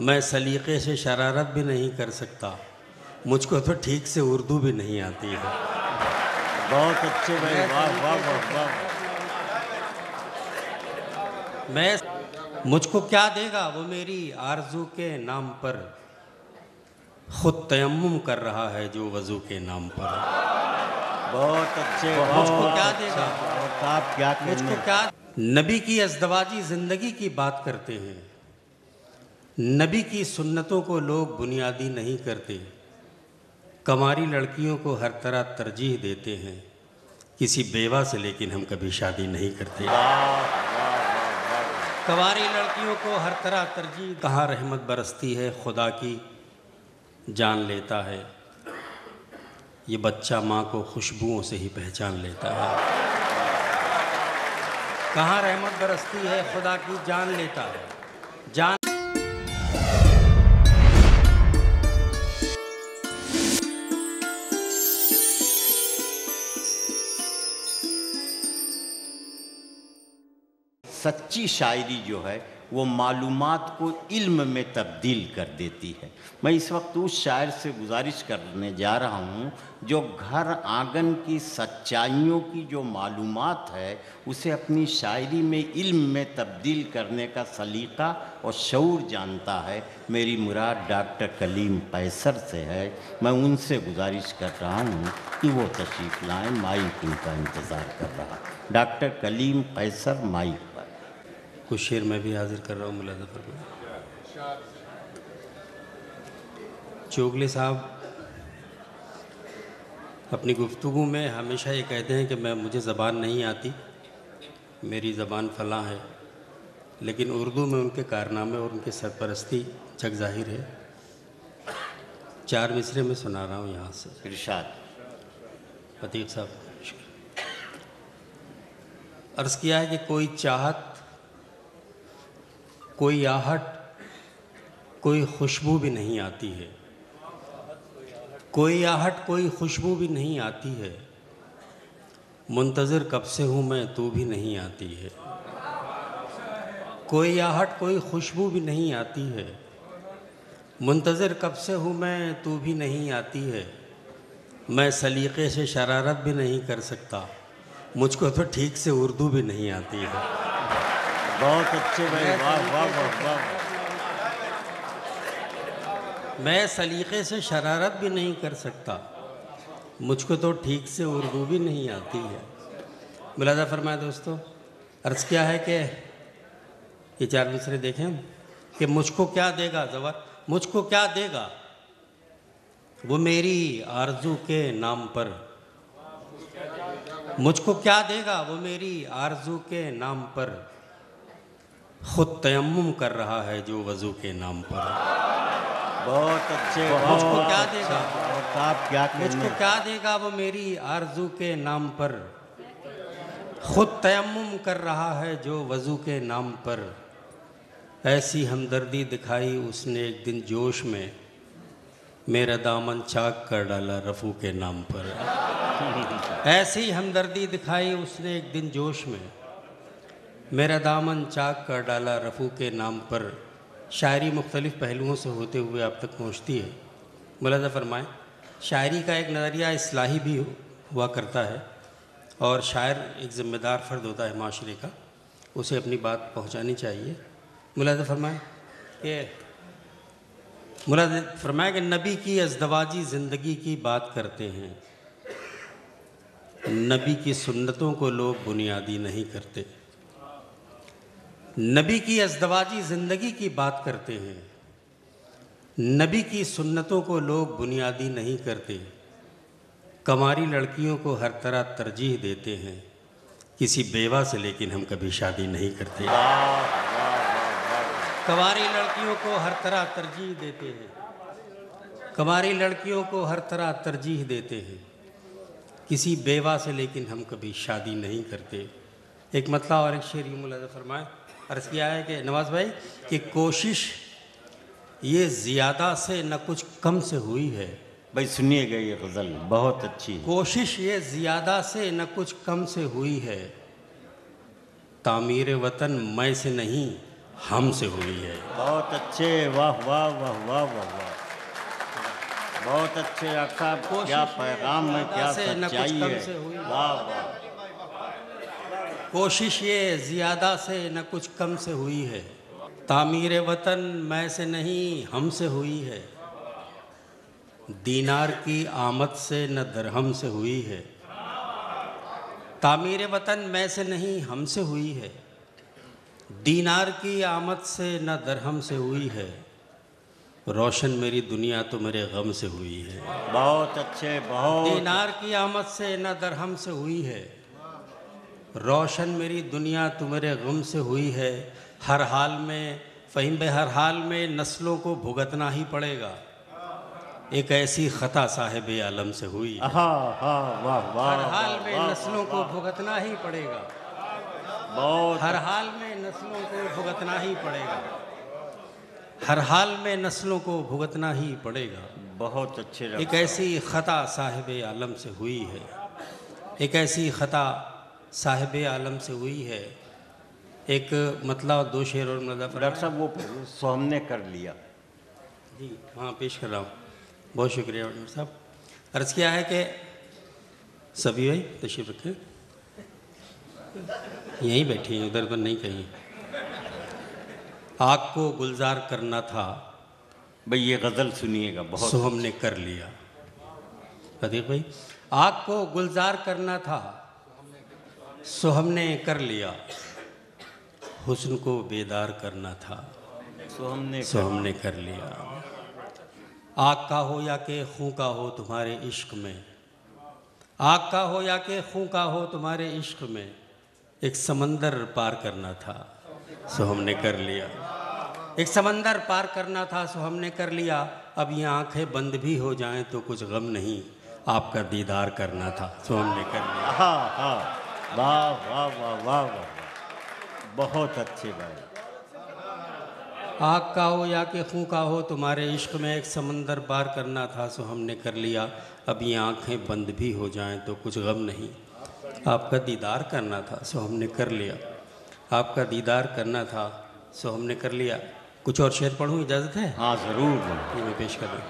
मैं सलीक़े से शरारत भी नहीं कर सकता, मुझको तो ठीक से उर्दू भी नहीं आती है। बहुत अच्छे भाई, वाह वाह वाह वाह। मैं मुझको क्या देगा वो मेरी आरज़ू के नाम पर, खुद तयम्मुम कर रहा है जो वज़ू के नाम पर। बहुत अच्छे, मुझको क्या देगा, आप क्या मुझको क्या। नबी की अज़दवाजी ज़िंदगी की बात करते हैं, नबी की सुन्नतों को लोग बुनियादी नहीं करते, कमारी लड़कियों को हर तरह तरजीह देते हैं, किसी बेवा से लेकिन हम कभी शादी नहीं करते। कवारी लड़कियों को हर तरह तरजीह, कहाँ रहमत बरसती है खुदा की जान लेता है, ये बच्चा माँ को खुशबुओं से ही पहचान लेता है। कहाँ रहमत बरसती है खुदा की जान लेता है, जान। सच्ची शायरी जो है वो मालूमात को इल्म में तब्दील कर देती है। मैं इस वक्त उस शायर से गुजारिश करने जा रहा हूँ जो घर आंगन की सच्चाइयों की जो मालूमात है उसे अपनी शायरी में इल्म में तब्दील करने का सलीक़ा और शऊर जानता है। मेरी मुराद डॉक्टर कलीम कैसर से है। मैं उनसे गुजारिश कर रहा हूँ कि वो तशरीफ़ लाएँ, माइक उनका इंतज़ार कर रहा। डॉक्टर कलीम कैसर माइक पर। कुछ शेर मैं भी हाजिर कर रहा हूँ मुलाज़ा फरमाएं। चोगले साहब अपनी गुफ्तगू में हमेशा ये कहते हैं कि मुझे ज़बान नहीं आती, मेरी ज़बान फ़लाँ है, लेकिन उर्दू में उनके कारनामे और उनकी सरपरस्ती जग ज़ाहिर है। 4 मिसरे में सुना रहा हूँ यहाँ से। इरशाद। अतीक साहब, अर्ज़ किया है कि कोई चाहत, कोई आहट, कोई खुशबू भी नहीं आती है, कोई आहट कोई खुशबू भी नहीं आती है, मुंतज़िर कब से हूँ मैं तू भी नहीं आती है। कोई आहट कोई खुशबू भी नहीं आती है, मुंतज़िर कब से हूँ मैं तू भी नहीं आती है। मैं सलीक़े से शरारत भी नहीं कर सकता, मुझको तो ठीक से उर्दू भी नहीं आती है। बहुत अच्छे भाई, वाह वाह वाह वाह। मैं सलीक़े से शरारत भी नहीं कर सकता, मुझको तो ठीक से उर्दू भी नहीं आती है। मुलाज़ा फरमाए दोस्तों, अर्ज़ क्या है कि ये 4 मिसरे देखें कि मुझको क्या देगा ज़वार, मुझको क्या देगा वो मेरी आरज़ू के नाम पर, मुझको क्या देगा वो मेरी आरज़ू के नाम पर, खुद तयम्मुम कर रहा है जो वज़ू के नाम पर। बहुत अच्छे। मुझको क्या देगा, आप क्या मुझको क्या देगा वो मेरी आरज़ू के नाम पर, खुद तयम्मुम कर रहा है जो वज़ू के नाम पर। ऐसी हमदर्दी दिखाई उसने एक दिन जोश में, मेरा दामन चाक कर डाला रफ़ू के नाम पर। ऐसी हमदर्दी दिखाई उसने एक दिन जोश में, मेरा दामन चाक कर डाला रफ़ू के नाम पर। शायरी मुख्तलिफ़ पहलुओं से होते हुए आप तक पहुँचती है। मुलाज़ा फरमाएँ, शायरी का एक नज़रिया इस्लाही भी हुआ करता है और शायर एक ज़िम्मेदार फ़र्द होता है माशरे का, उसे अपनी बात पहुँचानी चाहिए। मुलाज़ा फरमाए कि नबी की अज़दवाजी ज़िंदगी की बात करते हैं, नबी की सुन्नतों को लोग बुनियादी नहीं करते। नबी की अज़दवाजी ज़िंदगी की बात करते हैं, नबी की सुन्नतों को लोग बुनियादी नहीं करते, कमारी लड़कियों को हर तरह तरजीह देते हैं, किसी बेवा से लेकिन हम कभी शादी नहीं करते। कवारी लड़कियों को हर तरह तरजीह देते हैं, कवारी लड़कियों को हर तरह तरजीह देते हैं, किसी बेवा से लेकिन हम कभी शादी नहीं करते। एक मतला और एक शेर मुलाज़ा फरमाए। अर्ज़ किया है कि नवाज़ भाई कि कोशिश ये ज़ियादा से न कुछ कम से हुई है। भाई सुनिएगा ये गज़ल बहुत अच्छी है। कोशिश ये ज़ियादा से न कुछ कम से हुई है, तामीर वतन मैं से नहीं हमसे हुई है। बहुत अच्छे, वाह वाह वाह वाह वाह वाह, बहुत अच्छे डॉक्टर साहब, क्या पैगाम में क्या सच्चाई है, वाह वाह। कोशिश ये ज़्यादा से न कुछ कम से हुई है, तामीर वतन मैं से नहीं हमसे हुई है, दीनार की आमद से न दरहम से हुई है, तामीर वतन मैं से नहीं हमसे हुई है, दीनार की आमद से न दरहम से हुई है, रोशन मेरी दुनिया तो मेरे गम से हुई है। बहुत अच्छे, बहुत। दीनार की आमद से न दरहम से हुई है, रोशन मेरी दुनिया तो मेरे गम से हुई है, हर हाल में फ़हीम बे हर हाल में नस्लों को भुगतना ही पड़ेगा, एक ऐसी ख़ता साहिब आलम से हुई है। वाह वाह, हर हाल में नस्लों को भुगतना ही पड़ेगा, बहुत। हर हाल में नस्लों को भुगतना ही पड़ेगा, हर हाल में नस्लों को भुगतना ही पड़ेगा। बहुत अच्छे। एक ऐसी ख़ता साहिब आलम से हुई है, एक ऐसी ख़ता साहिब आलम से हुई है। एक मतलब दो शेर और मतलब डॉक्टर साहब वो सो हमने कर लिया जी, हाँ पेश कर रहा हूँ। बहुत शुक्रिया डॉक्टर साहब। अर्ज़ किया है कि सभी भाई तशरीफ़ रखें, यहीं बैठी हैं, उधर पर नहीं कहीं। आग को गुलजार करना था भाई, ये गज़ल सुनिएगा, बहुत सो हमने कर लिया। प्रदीप भाई, आग को गुलजार करना था सो हमने कर लिया, हुस्न को बेदार करना था सो हमने कर लिया। आग का हो या के खूं का हो तुम्हारे इश्क में, आग का हो या के खूं का हो तुम्हारे इश्क में, एक समंदर पार करना था सो हमने कर लिया, एक समंदर पार करना था सो हमने कर लिया। अब ये आंखें बंद भी हो जाएं तो कुछ गम नहीं, आपका दीदार करना था सो हमने कर लिया। हाँ, वाह वाह वाह वाह वाह, बहुत अच्छे भाई। आग का हो या कि खूं का हो तुम्हारे इश्क में, एक समंदर पार करना था सो हमने कर लिया। अब ये आंखें बंद भी हो जाएं तो कुछ गम नहीं, आपका दीदार करना था सो हमने कर लिया, आपका दीदार करना था सो हमने कर लिया। कुछ और शेर पढ़ूँ, इजाज़त है? हाँ ज़रूर, ये मैं पेश कर रहा हूँ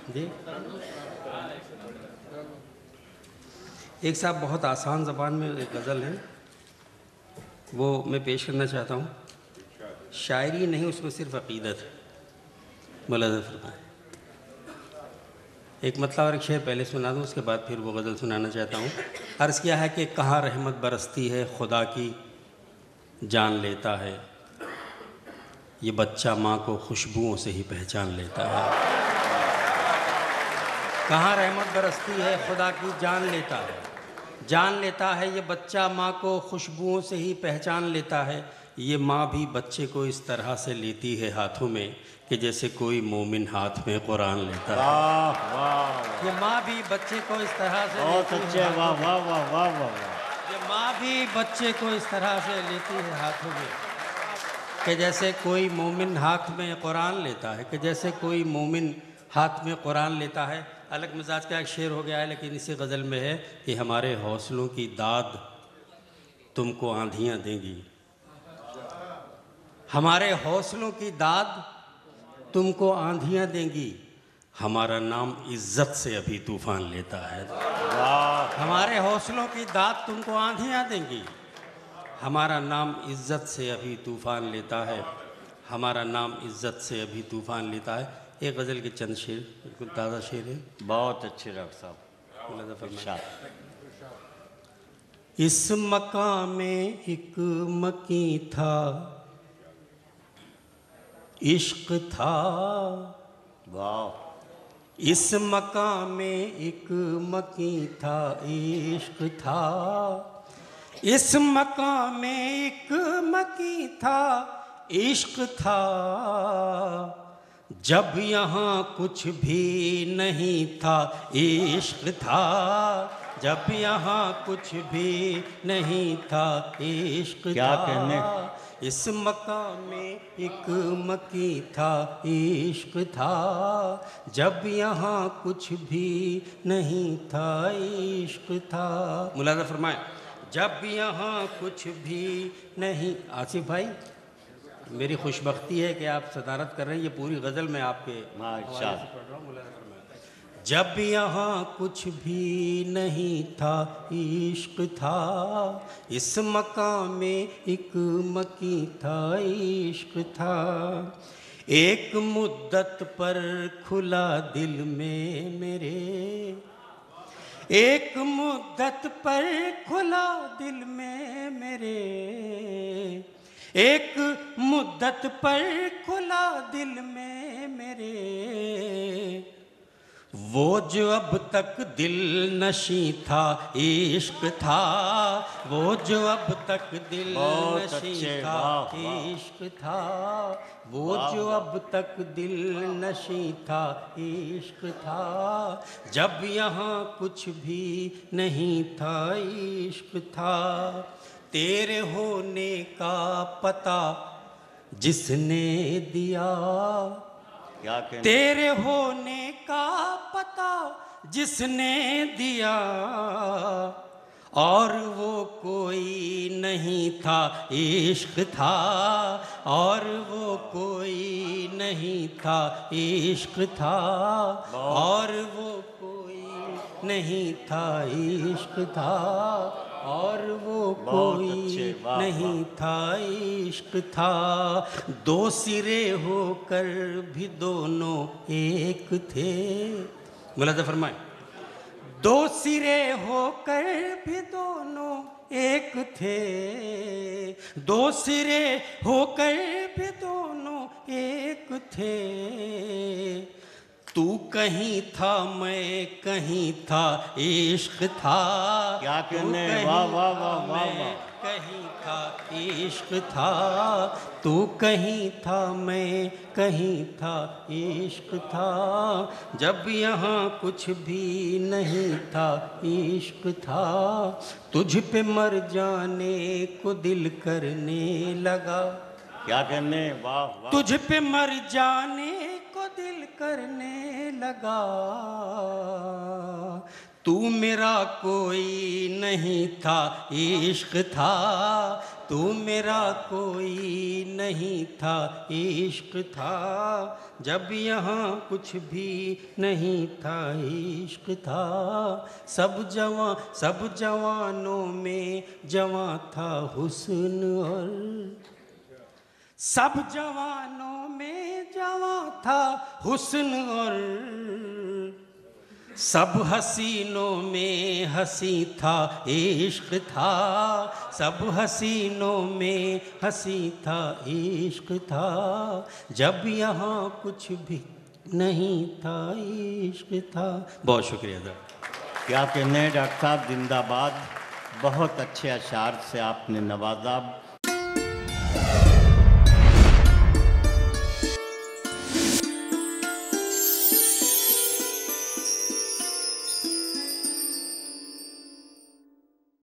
जी। एक साहब बहुत आसान ज़बान में एक गज़ल है, वो मैं पेश करना चाहता हूँ। शायरी नहीं, उसमें सिर्फ अक़ीदत है। मुलाज़ा फरमाएं। एक मतलब और एक शेर पहले सुना दूँ, उसके बाद फिर वो गज़ल सुनाना चाहता हूँ। अर्ज़ किया है कि कहाँ रहमत बरसती है खुदा की जान लेता है, ये बच्चा माँ को खुशबुओं से ही पहचान लेता है। कहाँ रहमत बरसती है खुदा की जान लेता है, जान लेता है, ये बच्चा माँ को खुशबुओं से ही पहचान लेता है। ये माँ भी बच्चे को इस तरह से लेती है हाथों में कि जैसे कोई मोमिन हाथ में कुरान लेता है। वाह वाह, ये माँ भी बच्चे को इस तरह से बहुत अच्छे, वाह वाह वाह वाह वाह। ये माँ भी बच्चे को इस तरह से लेती है हाथों में कि जैसे कोई मोमिन हाथ में कुरान लेता है, कि जैसे कोई मोमिन हाथ में कुरान लेता है। अलग मिजाज का एक शेर हो गया है, लेकिन इसी गज़ल में है कि हमारे हौसलों की दाद तुमको आंधियाँ देंगी, हमारे हौसलों की दाद तुमको आंधियाँ देंगी, हमारा नाम इज्जत से अभी तूफ़ान लेता है। हमारे हौसलों की दाद तुमको आंधियाँ देंगी, हमारा नाम इज्जत से अभी तूफ़ान लेता है, हमारा नाम इज्जत से अभी तूफ़ान लेता है। एक गज़ल के चंद शेर, बिल्कुल ताज़ा शेर है। बहुत अच्छे डॉक्टर साहब। इस मकाम में एक मकी था, इश्क था। वाह। इस मकाम में एक मकी था, इश्क था। इस मकाम में एक मकी था, इश्क था। जब यहाँ कुछ भी नहीं था, इश्क था। जब यहाँ कुछ भी नहीं था, इश्क था। क्या कहने? इस मकाम में एक मकी था, इश्क था। जब यहाँ कुछ भी नहीं था, इश्क था। मुलाज़ा फरमाए, जब यहाँ कुछ भी नहीं। आसिफ भाई, मेरी खुशबख्ती है कि आप सदारत कर रहे हैं। ये पूरी गज़ल मैं आपके हवाले से पढ़ रहा हूँ। जब यहाँ कुछ भी नहीं था इश्क था, इस मकाम में एक मकी था इश्क था। एक मुद्दत पर खुला दिल में मेरे, एक मुद्दत पर खुला दिल में मेरे, एक मुद्दत पर खुला दिल में मेरे। वो जो अब तक दिल नशी था इश्क था, वो जो अब तक दिल नशी था इश्क था, वो जो अब तक दिल नशी था इश्क था। जब यहाँ कुछ भी नहीं था इश्क था। तेरे होने का पता जिसने दिया, क्या कहना? तेरे होने का पता जिसने दिया, और वो कोई नहीं था इश्क था, और वो कोई नहीं था इश्क था, और वो कोई नहीं था इश्क था, और वो कोई नहीं था इश्क था। दो सिरे होकर भी दोनों एक थे। मुलाज़ा फरमाए, दो सिरे होकर भी दोनों एक थे, दो सिरे होकर भी दोनों एक थे। तू कहीं था मैं कहीं था इश्क था। क्या कहने? वाह वाह वाह वाह वाह। कहीं था इश्क था, तू कहीं था मैं कहीं था इश्क था। जब यहाँ कुछ भी नहीं था इश्क था। तुझ पे मर जाने को दिल करने लगा। क्या कहने? वाह वाह। तुझ पे मर जाने को दिल करने लगा। तू मेरा कोई नहीं था इश्क था, तू मेरा कोई नहीं था इश्क था। जब यहाँ कुछ भी नहीं था इश्क था। सब जवानों में जवां था हुस्न, और सब जवानों में जवां था हुस्न, और सब हसीनों में हसी था इश्क था, सब हसीनों में हसी था इश्क था। जब यहाँ कुछ भी नहीं था इश्क था। बहुत शुक्रिया साहब। क्या कहने डॉक्टर साहब, जिंदाबाद। बहुत अच्छे अशार से आपने नवाजा।